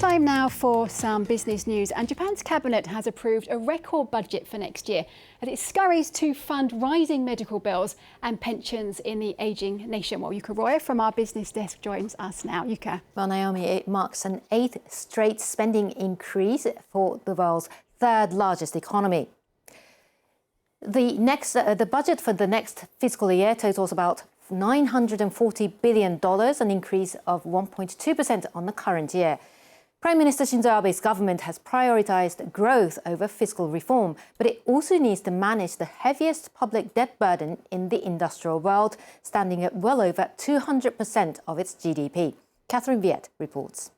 Time now for some business news, and Japan's cabinet has approved a record budget for next year as it scurries to fund rising medical bills and pensions in the ageing nation. Well, Yuka Roya from our business desk joins us now. Yuka. Well, Naomi, it marks an 8th straight spending increase for the world's third largest economy. The budget for the next fiscal year totals about $940 billion, an increase of 1.2% on the current year. Prime Minister Shinzo Abe's government has prioritised growth over fiscal reform, but it also needs to manage the heaviest public debt burden in the industrial world, standing at well over 200% of its GDP. Catherine Viet reports.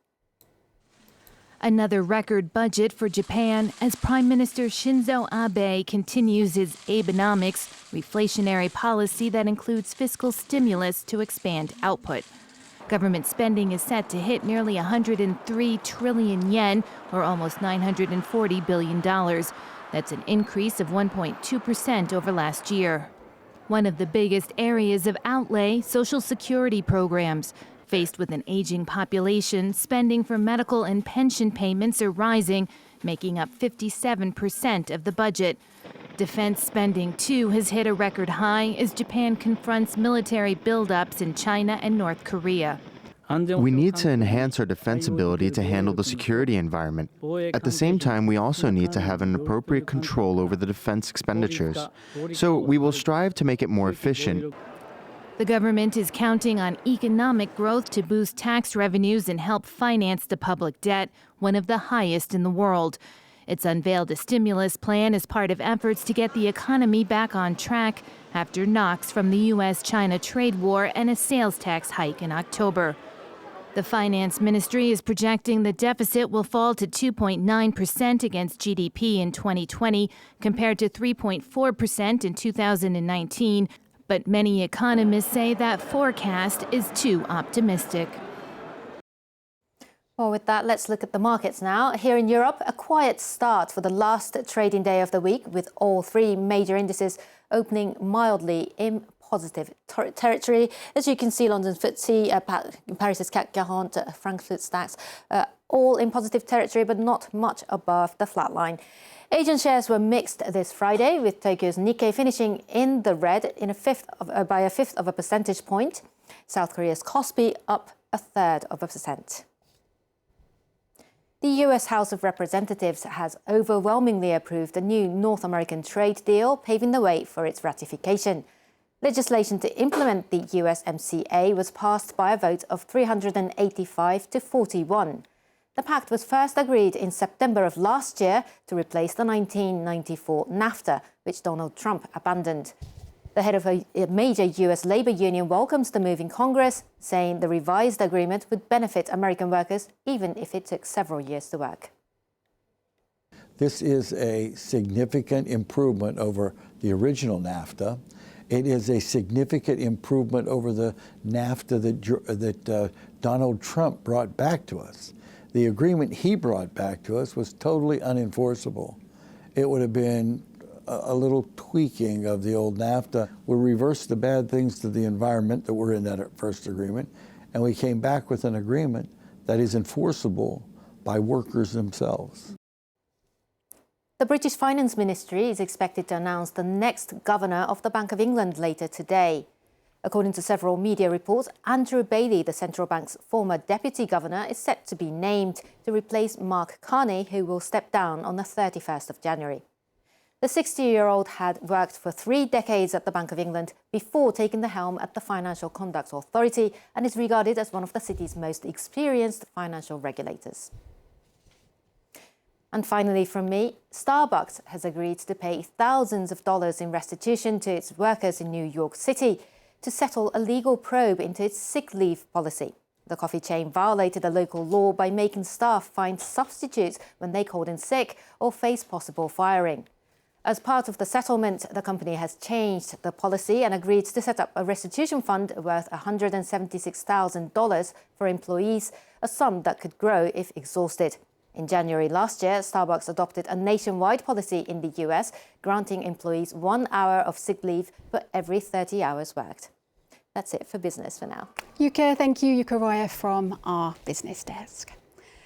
Another record budget for Japan as Prime Minister Shinzo Abe continues his Abenomics, reflationary policy that includes fiscal stimulus to expand output. Government spending is set to hit nearly 103 trillion yen, or almost $940 billion. That's an increase of 1.2% over last year. One of the biggest areas of outlay, Social Security programs. Faced with an aging population, spending for medical and pension payments are rising, making up 57% of the budget. Defense spending, too, has hit a record high as Japan confronts military buildups in China and North Korea. We need to enhance our defense ability to handle the security environment. At the same time, we also need to have an appropriate control over the defense expenditures. So we will strive to make it more efficient. The government is counting on economic growth to boost tax revenues and help finance the public debt, one of the highest in the world. It's unveiled a stimulus plan as part of efforts to get the economy back on track after knocks from the U.S.-China trade war and a sales tax hike in October. The finance ministry is projecting the deficit will fall to 2.9% against GDP in 2020, compared to 3.4% in 2019. But many economists say that forecast is too optimistic. Well, with that, let's look at the markets now. Here in Europe, a quiet start for the last trading day of the week, with all three major indices opening mildly in positive territory. As you can see, London's FTSE, Paris's CAC 40, Frankfurt DAX, all in positive territory, but not much above the flat line. Asian shares were mixed this Friday, with Tokyo's Nikkei finishing in the red by a fifth of a percentage point. South Korea's Kospi up 1/3%. The US House of Representatives has overwhelmingly approved a new North American trade deal, paving the way for its ratification. Legislation to implement the USMCA was passed by a vote of 385 to 41. The pact was first agreed in September of last year to replace the 1994 NAFTA, which Donald Trump abandoned. The head of a major US labor union welcomes the move in Congress, saying the revised agreement would benefit American workers even if it took several years to work. This is a significant improvement over the original NAFTA. It is a significant improvement over the NAFTA that Donald Trump brought back to us. The agreement he brought back to us was totally unenforceable. It would have been a little tweaking of the old NAFTA. We reversed the bad things to the environment that were in that first agreement, and we came back with an agreement that is enforceable by workers themselves. The British Finance Ministry is expected to announce the next governor of the Bank of England later today. According to several media reports, Andrew Bailey, the central bank's former deputy governor, is set to be named to replace Mark Carney, who will step down on the 31st of January. The 60-year-old had worked for 3 decades at the Bank of England before taking the helm at the Financial Conduct Authority, and is regarded as one of the city's most experienced financial regulators. And finally from me, Starbucks has agreed to pay thousands of dollars in restitution to its workers in New York City to settle a legal probe into its sick leave policy. The coffee chain violated a local law by making staff find substitutes when they called in sick or face possible firing. As part of the settlement, the company has changed the policy and agreed to set up a restitution fund worth $176,000 for employees, a sum that could grow if exhausted. In January last year, Starbucks adopted a nationwide policy in the US, granting employees 1 hour of sick leave for every 30 hours worked. That's it for business for now. Yuka, thank you. Yuka Roya from our business desk.